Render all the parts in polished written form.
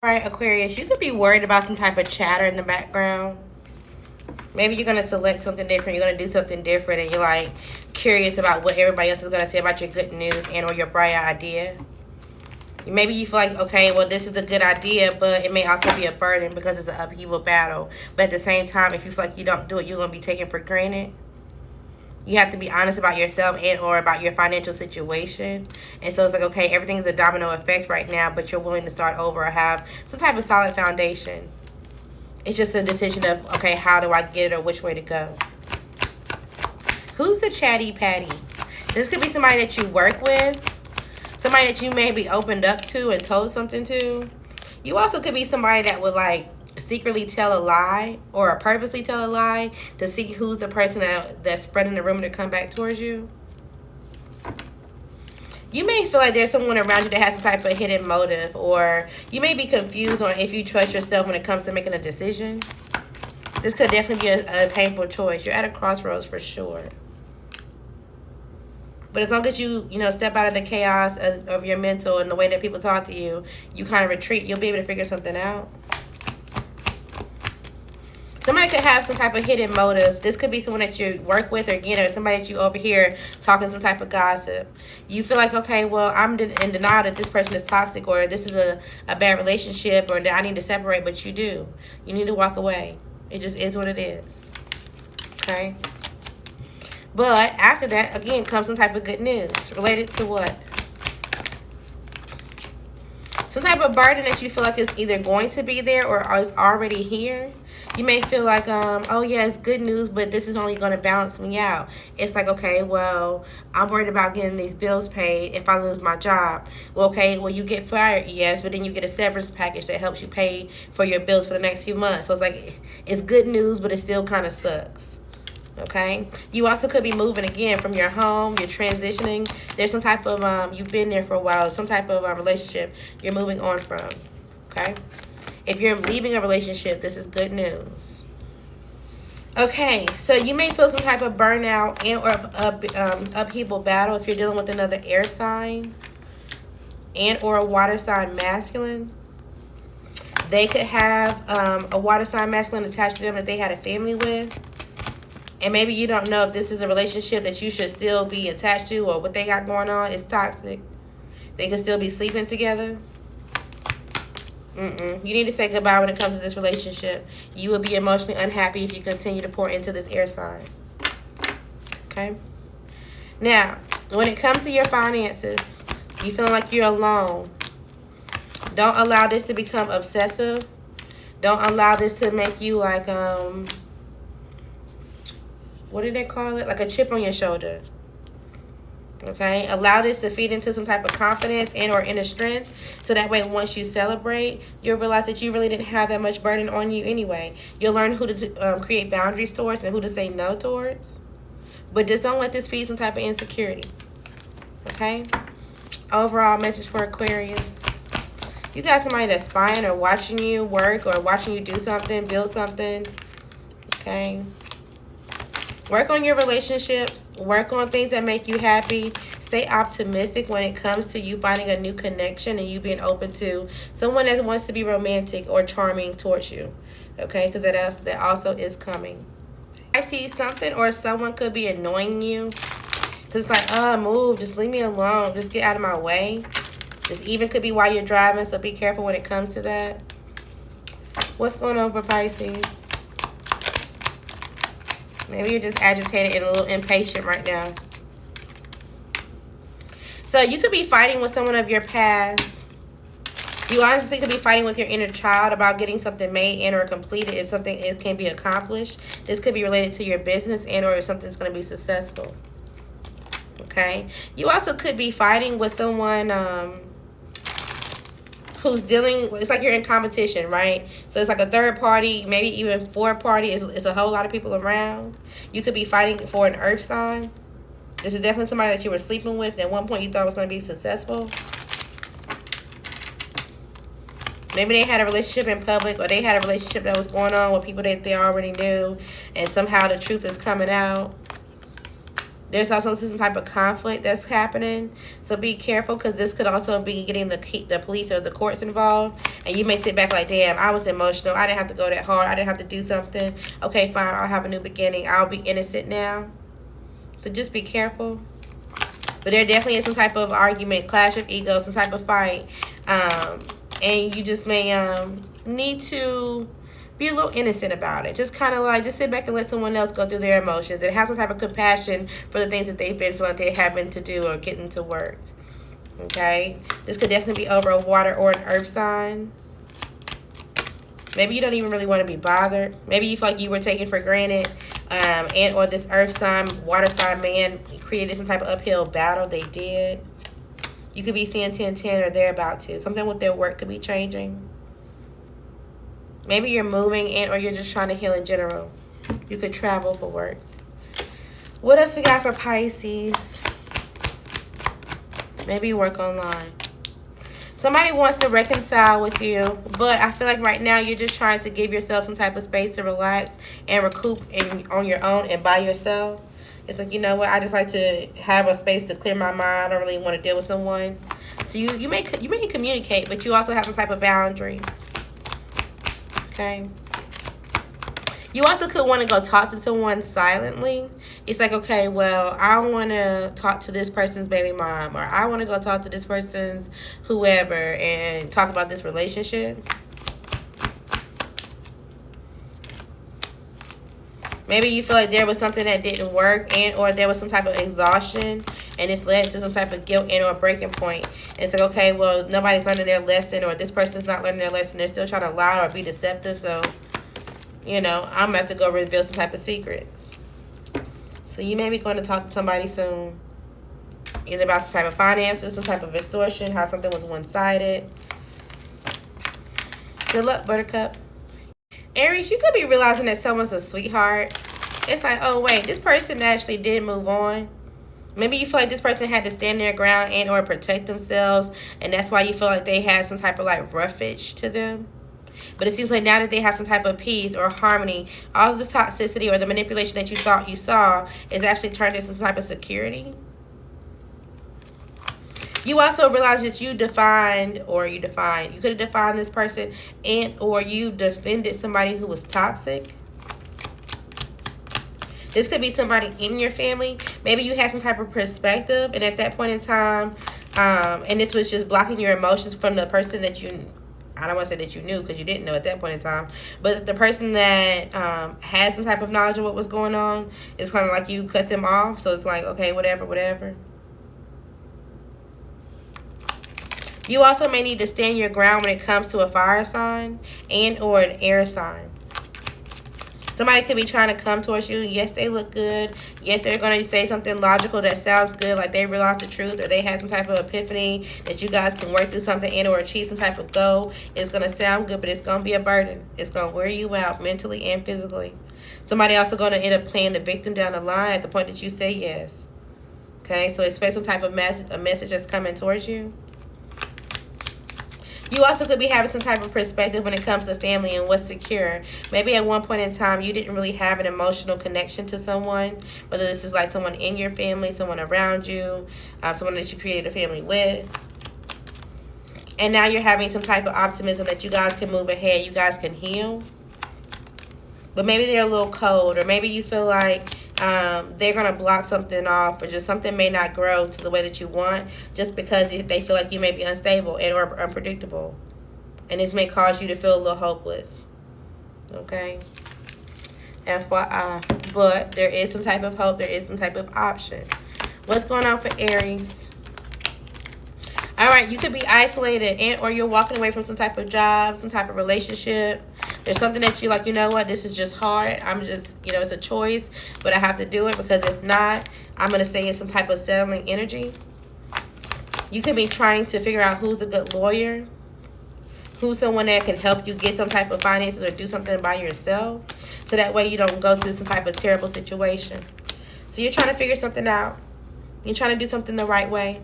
All right, Aquarius, you could be worried about some type of chatter in the background. Maybe you're going to select something different. You're going to do something different, and you're like curious about what everybody else is going to say about your good news and or your bright idea. Maybe you feel like, okay, well, this is a good idea, but it may also be a burden because it's an upheaval battle. But at the same time, if you feel like you don't do it, you're going to be taken for granted. You have to be honest about yourself and or about your financial situation. And so it's like, okay, everything's a domino effect right now, but you're willing to start over or have some type of solid foundation. It's just a decision of, okay, how do I get it or which way to go? Who's the chatty patty? This could be somebody that you work with. Somebody that you may be opened up to and told something to. You also could be somebody that would like secretly tell a lie or purposely tell a lie to see who's the person that's spreading the rumor to come back towards you. You may feel like there's someone around you that has some type of hidden motive, or you may be confused on if you trust yourself when it comes to making a decision. This could definitely be a painful choice. You're at a crossroads for sure. But as long as you step out of the chaos of your mental and the way that people talk to you, you kind of retreat, you'll be able to figure something out. Somebody could have some type of hidden motive. This could be someone that you work with, or again, or somebody that you overhear talking some type of gossip. You feel like, okay, well, I'm in denial that this person is toxic, or this is a bad relationship, or that I need to separate, but you do. You need to walk away. It just is what it is. Okay? But after that, again, comes some type of good news. Related to what? Some type of burden that you feel like is either going to be there or is already here. You may feel like, oh yeah, it's good news, but this is only going to balance me out. It's like, okay, well, I'm worried about getting these bills paid if I lose my job. Well, okay, well, you get fired, yes, but then you get a severance package that helps you pay for your bills for the next few months. So it's like, it's good news, but it still kind of sucks. Okay, you also could be moving again from your home. You're transitioning. There's some type of you've been there for a while, some type of relationship you're moving on from. Okay, if you're leaving a relationship, this is good news. Okay, so you may feel some type of burnout and or upheaval battle if you're dealing with another air sign and or a water sign masculine. They could have a water sign masculine attached to them that they had a family with. And maybe you don't know if this is a relationship that you should still be attached to, or what they got going on is toxic. They could still be sleeping together. You need to say goodbye when it comes to this relationship. You will be emotionally unhappy if you continue to pour into this air sign. Okay? Now, when it comes to your finances, you feeling like you're alone. Don't allow this to become obsessive. Don't allow this to make you like, what do they call it? Like a chip on your shoulder. Okay? Allow this to feed into some type of confidence and or inner strength. So that way, once you celebrate, you'll realize that you really didn't have that much burden on you anyway. You'll learn who to create boundaries towards and who to say no towards. But just don't let this feed some type of insecurity. Okay? Overall message for Aquarius. You got somebody that's spying or watching you work or watching you do something, build something. Okay? Work on your relationships. Work on things that make you happy. Stay optimistic when it comes to you finding a new connection and you being open to someone that wants to be romantic or charming towards you. Okay? Because that also is coming. I see something or someone could be annoying you. Because it's like, move. Just leave me alone. Just get out of my way. This even could be while you're driving, so be careful when it comes to that. What's going on for Pisces? Maybe you're just agitated and a little impatient right now. So you could be fighting with someone of your past. You honestly could be fighting with your inner child about getting something made and or completed if something can be accomplished. This could be related to your business and or if something's going to be successful. Okay? You also could be fighting with someone who's dealing, it's like you're in competition, right? So it's like a third party, maybe even fourth party. It's a whole lot of people around. You could be fighting for an earth sign. This is definitely somebody that you were sleeping with. At one point you thought was going to be successful. Maybe they had a relationship in public, or they had a relationship that was going on with people that they already knew, and somehow the truth is coming out. There's also some type of conflict that's happening. So be careful, because this could also be getting the police or the courts involved. And you may sit back like, damn, I was emotional. I didn't have to go that hard. I didn't have to do something. Okay, fine. I'll have a new beginning. I'll be innocent now. So just be careful. But there definitely is some type of argument, clash of egos, some type of fight. And you just may need to be a little innocent about it. Just kind of like, just sit back and let someone else go through their emotions and have some type of compassion for the things that they've been feeling like they having to do or getting to work. Okay? This could definitely be over a water or an earth sign. Maybe you don't even really want to be bothered. Maybe you feel like you were taken for granted. And or this earth sign, water sign man created some type of uphill battle. They did. You could be seeing 10-10 or they're about to. Something with their work could be changing. Maybe you're moving and or you're just trying to heal in general. You could travel for work. What else we got for Pisces? Maybe you work online. Somebody wants to reconcile with you, but I feel like right now you're just trying to give yourself some type of space to relax and recoup on your own and by yourself. It's like, you know what, I just like to have a space to clear my mind. I don't really want to deal with someone. So you may communicate, but you also have some type of boundaries. Okay. You also could want to go talk to someone silently. It's like, okay, well, I want to talk to this person's baby mom, or I want to go talk to this person's whoever and talk about this relationship. Maybe you feel like there was something that didn't work and or there was some type of exhaustion and it's led to some type of guilt and or breaking point. And it's like, okay, well, nobody's learning their lesson, or this person's not learning their lesson. They're still trying to lie or be deceptive. So, you know, I'm about to go reveal some type of secrets. So you may be going to talk to somebody soon. Either about some type of finances, some type of extortion, how something was one-sided. Good luck, Buttercup. Aries, you could be realizing that someone's a sweetheart. It's like, oh, wait, this person actually did move on. Maybe you feel like this person had to stand their ground and or protect themselves, and that's why you feel like they had some type of like roughage to them. But it seems like now that they have some type of peace or harmony, all of this toxicity or the manipulation that you thought you saw is actually turned into some type of security. You also realize that you could have defined this person and or you defended somebody who was toxic. This could be somebody in your family. Maybe you had some type of perspective, and at that point in time, and this was just blocking your emotions from the person that you, I don't want to say that you knew because you didn't know at that point in time, but the person that had some type of knowledge of what was going on, it's kind of like you cut them off. So it's like, okay, whatever. You also may need to stand your ground when it comes to a fire sign and or an air sign. Somebody could be trying to come towards you. Yes, they look good. Yes, they're going to say something logical that sounds good, like they realized the truth or they had some type of epiphany that you guys can work through something and or achieve some type of goal. It's going to sound good, but it's going to be a burden. It's going to wear you out mentally and physically. Somebody also going to end up playing the victim down the line at the point that you say yes. Okay, so expect some type of a message that's coming towards you. You also could be having some type of perspective when it comes to family and what's secure. Maybe at one point in time, you didn't really have an emotional connection to someone, whether this is like someone in your family, someone around you, someone that you created a family with. And now you're having some type of optimism that you guys can move ahead, you guys can heal. But maybe they're a little cold, or maybe you feel like they're going to block something off, or just something may not grow to the way that you want just because they feel like you may be unstable and or unpredictable. And this may cause you to feel a little hopeless. Okay? FYI. But there is some type of hope. There is some type of option. What's going on for Aries? All right, you could be isolated and or you're walking away from some type of job, some type of relationship. There's something that you like, you know what, this is just hard. I'm just, it's a choice, but I have to do it because if not, I'm going to stay in some type of settling energy. You could be trying to figure out who's a good lawyer, who's someone that can help you get some type of finances or do something by yourself, so that way you don't go through some type of terrible situation. So you're trying to figure something out. You're trying to do something the right way.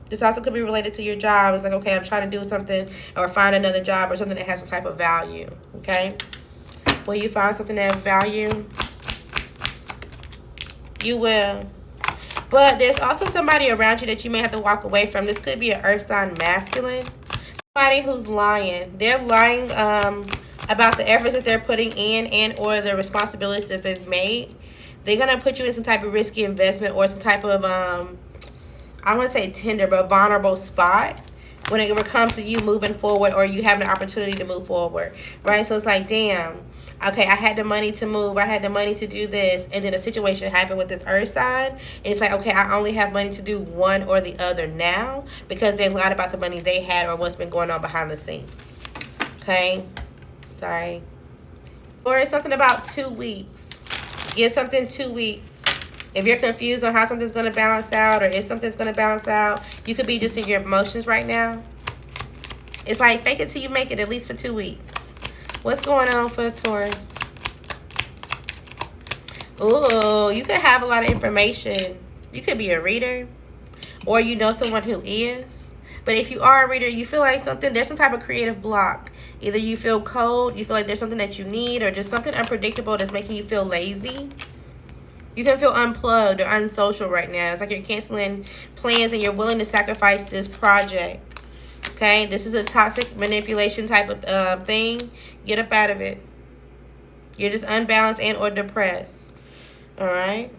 This also could be related to your job. It's like, okay, I'm trying to do something or find another job or something that has some type of value, okay? Will you find something that has value? You will. But there's also somebody around you that you may have to walk away from. This could be an earth sign masculine. Somebody who's lying. They're lying about the efforts that they're putting in and or the responsibilities that they've made. They're going to put you in some type of risky investment or some type of, I want to say tender, but vulnerable spot when it comes to you moving forward or you having an opportunity to move forward, right? So it's like, damn, okay, I had the money to move, I had the money to do this, and then a situation happened with this earth sign. It's like, okay, I only have money to do one or the other now because they lied about the money they had or what's been going on behind the scenes. Okay, sorry. Or it's something about 2 weeks. Give something 2 weeks. If you're confused on how something's going to balance out or if something's going to balance out, you could be just in your emotions right now. It's like fake it till you make it, at least for 2 weeks. What's going on for Taurus? Ooh, you could have a lot of information. You could be a reader or you know someone who is. But if you are a reader, you feel like there's some type of creative block. Either you feel cold, you feel like there's something that you need, or just something unpredictable that's making you feel lazy. You can feel unplugged or unsocial right now. It's like you're canceling plans and you're willing to sacrifice this project. Okay, this is a toxic manipulation type of thing. Get up out of it. You're just unbalanced and or depressed. All right?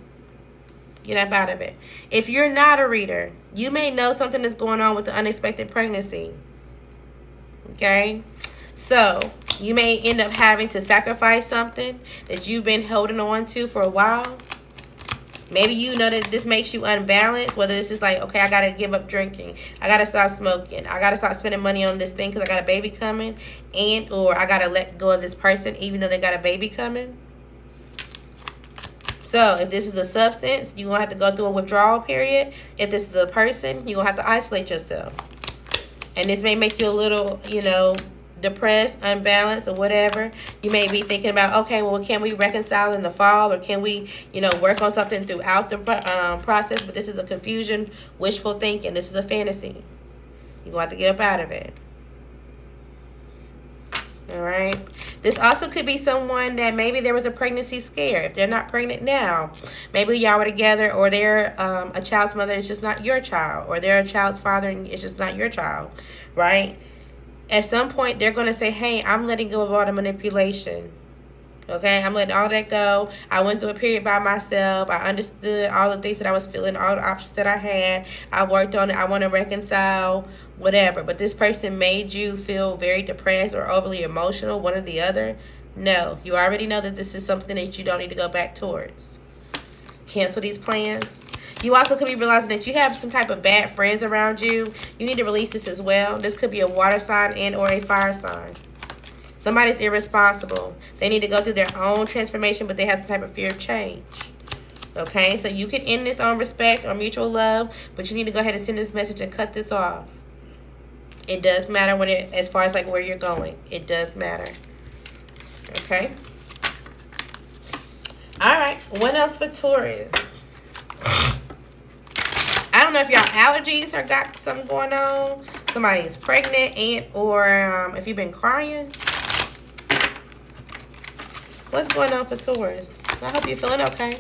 Get up out of it. If you're not a reader, you may know something that's going on with the unexpected pregnancy. Okay? So, you may end up having to sacrifice something that you've been holding on to for a while. Maybe you know that this makes you unbalanced, whether this is like, okay, I got to give up drinking. I got to stop smoking. I got to stop spending money on this thing because I got a baby coming. And or I got to let go of this person even though they got a baby coming. So if this is a substance, you're going to have to go through a withdrawal period. If this is a person, you're going to have to isolate yourself. And this may make you a little, you know, depressed, unbalanced, or whatever. You may be thinking about, okay, well, can we reconcile in the fall, or can we, you know, work on something throughout the process? But this is a confusion, wishful thinking. This is a fantasy. You're going to have to get up out of it. All right. This also could be someone that maybe there was a pregnancy scare. If they're not pregnant now, maybe y'all were together, or they're a child's mother, it's just not your child, or they're a child's father and it's just not your child, right? At some point, they're going to say, hey, I'm letting go of all the manipulation. Okay, I'm letting all that go. I went through a period by myself. I understood all the things that I was feeling, all the options that I had. I worked on it. I want to reconcile, whatever. But this person made you feel very depressed or overly emotional, one or the other. No, you already know that this is something that you don't need to go back towards. Cancel these plans. You also could be realizing that you have some type of bad friends around you. You need to release this as well. This could be a water sign and or a fire sign. Somebody's irresponsible. They need to go through their own transformation, but they have some type of fear of change. Okay, so you can end this on respect or mutual love, but you need to go ahead and send this message and cut this off. It does matter when it, as far as like where you're going. It does matter. Okay. All right. What else for Taurus? I don't know if y'all allergies or got something going on. Somebody's pregnant and or if you've been crying. What's going on for Taurus? I hope you're feeling okay.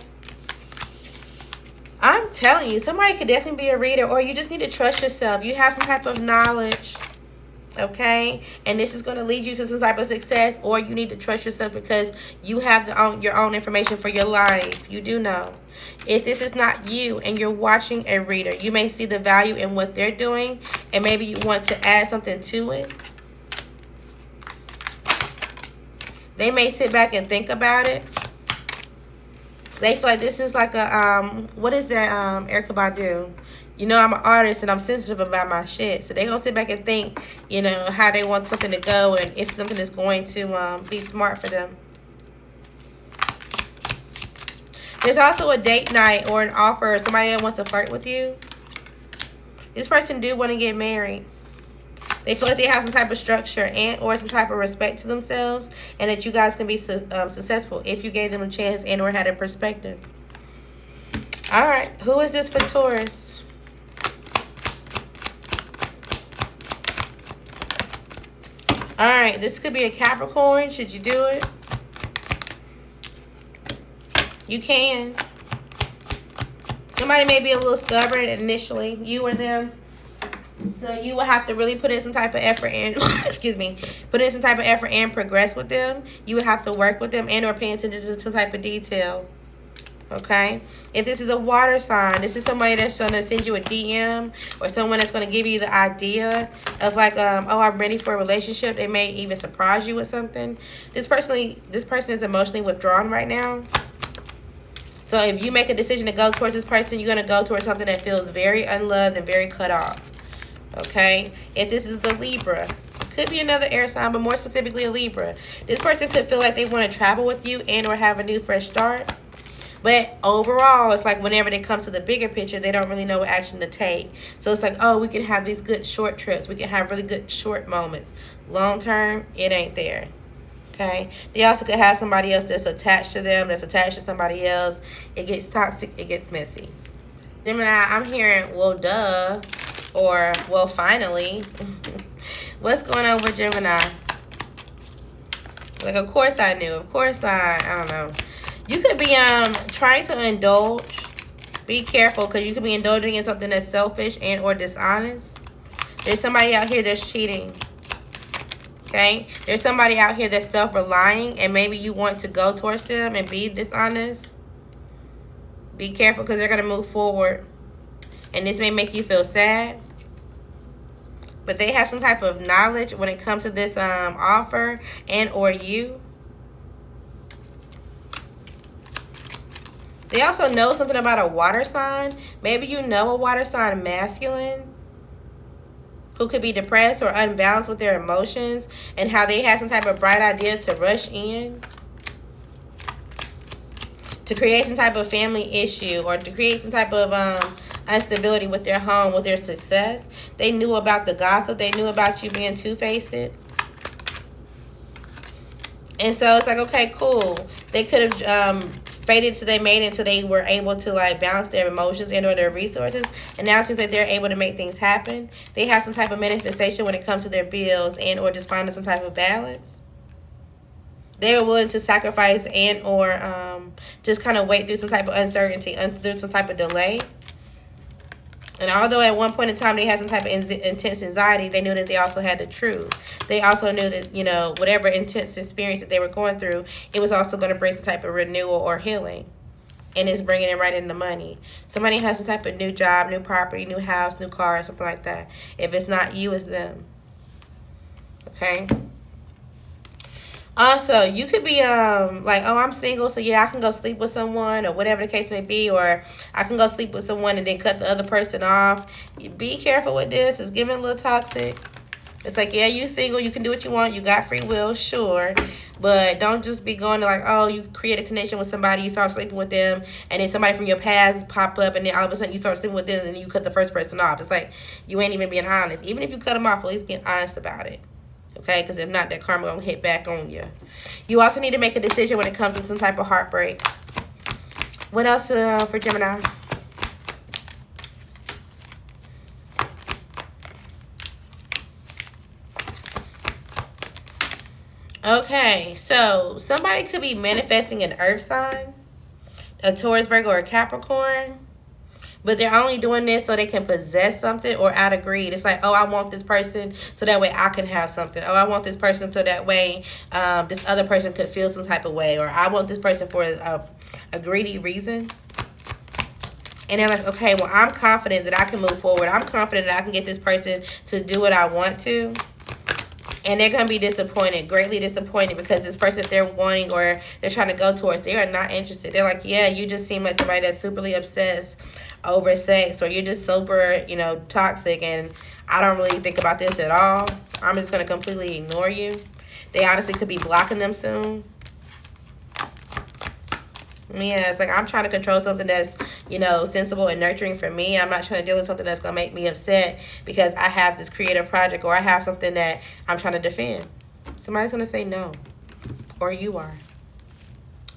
I'm telling you, somebody could definitely be a reader, or you just need to trust yourself. You have some type of knowledge, okay? And this is going to lead you to some type of success, or you need to trust yourself because you have your own information for your life. You do know. If this is not you and you're watching a reader, you may see the value in what they're doing, and maybe you want to add something to it. They may sit back and think about it. They feel like this is like a, what is that, Erykah Badu? You know, I'm an artist and I'm sensitive about my shit. So they're going to sit back and think, you know, how they want something to go and if something is going to be smart for them. There's also a date night or an offer, somebody that wants to flirt with you. This person do want to get married. They feel like they have some type of structure and or some type of respect to themselves, and that you guys can be successful if you gave them a chance and or had a perspective. All right, who is this for Taurus? All right, this could be a Capricorn. Should you do it? You can. Somebody may be a little stubborn initially, you or them. So you will have to really put in some type of effort and, excuse me, put in some type of effort and progress with them. You would have to work with them and or pay attention to some type of detail. Okay? If this is a water sign, this is somebody that's going to send you a DM or someone that's going to give you the idea of like, oh, I'm ready for a relationship. They may even surprise you with something. This person is emotionally withdrawn right now. So if you make a decision to go towards this person, you're going to go towards something that feels very unloved and very cut off. Okay? If this is the Libra, could be another air sign, but more specifically a Libra. This person could feel like they want to travel with you and or have a new fresh start. But overall, it's like whenever they come to the bigger picture, they don't really know what action to take. So it's like, oh, we can have these good short trips. We can have really good short moments. Long term, it ain't there. Okay? They also could have somebody else that's attached to them, that's attached to somebody else. It gets toxic. It gets messy. Gemini, I'm hearing, well, duh. Or, well, finally. What's going on with Gemini? Like, of course I knew. Of course I don't know. You could be trying to indulge. Be careful, because you could be indulging in something that's selfish and or dishonest. There's somebody out here that's cheating. Okay? There's somebody out here that's self-relying, and maybe you want to go towards them and be dishonest. Be careful, because they're going to move forward. And this may make you feel sad. But they have some type of knowledge when it comes to this offer and or you. They also know something about a water sign. Maybe you know a water sign masculine who could be depressed or unbalanced with their emotions and how they have some type of bright idea to rush in to create some type of family issue or to create some type of instability with their home, with their success. They knew about the gossip. They knew about you being two-faced. And so it's like, okay, cool. They could have faded till they made it until they were able to like balance their emotions and or their resources. And now it seems like they're able to make things happen. They have some type of manifestation when it comes to their bills and or just finding some type of balance. They were willing to sacrifice and or just kind of wait through some type of uncertainty, through some type of delay. And although at one point in time they had some type of intense anxiety, they knew that they also had the truth. They also knew that, you know, whatever intense experience that they were going through, it was also going to bring some type of renewal or healing. And it's bringing it right into money. Somebody has some type of new job, new property, new house, new car, something like that. If it's not you, it's them. Okay? Also, you could be like, oh, I'm single, so yeah, I can go sleep with someone or whatever the case may be, or I can go sleep with someone and then cut the other person off. Be careful with this. It's giving a little toxic. It's like, yeah, you single, you can do what you want, you got free will, sure, but don't just be going to like, oh, you create a connection with somebody, you start sleeping with them, and then somebody from your past pop up, and then all of a sudden you start sleeping with them, and then you cut the first person off. It's like, you ain't even being honest. Even if you cut them off, at least be honest about it. Okay, because if not, that karma gonna hit back on you. You also need to make a decision when it comes to some type of heartbreak. What else for Gemini? Okay, so somebody could be manifesting an earth sign, a Taurus, Virgo, or a Capricorn. But they're only doing this so they can possess something or out of greed. It's like, oh, I want this person so that way I can have something. Oh, I want this person so that way this other person could feel some type of way. Or I want this person for a greedy reason. And they're like, okay, well, I'm confident that I can move forward. I'm confident that I can get this person to do what I want to. And they're going to be disappointed, greatly disappointed, because this person that they're wanting or they're trying to go towards, they are not interested. They're like, yeah, you just seem like somebody that's superly obsessed over sex, or you're just super, you know, toxic, and I don't really think about this at all. I'm just going to completely ignore you. They honestly could be blocking them soon. Yeah, it's like I'm trying to control something that's, you know, sensible and nurturing for me. I'm not trying to deal with something that's going to make me upset because I have this creative project or I have something that I'm trying to defend. Somebody's going to say no. Or you are.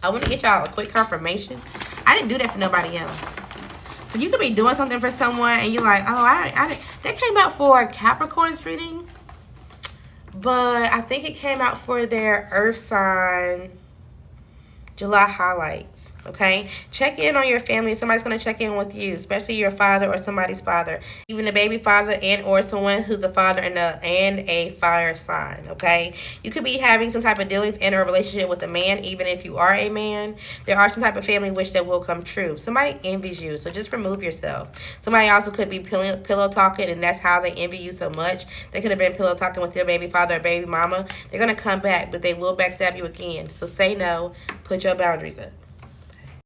I want to get y'all a quick confirmation. I didn't do that for nobody else. So you could be doing something for someone and you're like, oh, that came out for Capricorn's reading. But I think it came out for their earth sign July highlights, okay? Check in on your family. Somebody's going to check in with you, especially your father or somebody's father, even the baby father and or someone who's a father and a fire sign, okay? You could be having some type of dealings and or relationship with a man, even if you are a man. There are some type of family wish that will come true. Somebody envies you, so just remove yourself. Somebody also could be pillow talking, and that's how they envy you so much. They could have been pillow talking with your baby father or baby mama. They're going to come back, but they will backstab you again. So say no. Put your boundaries up.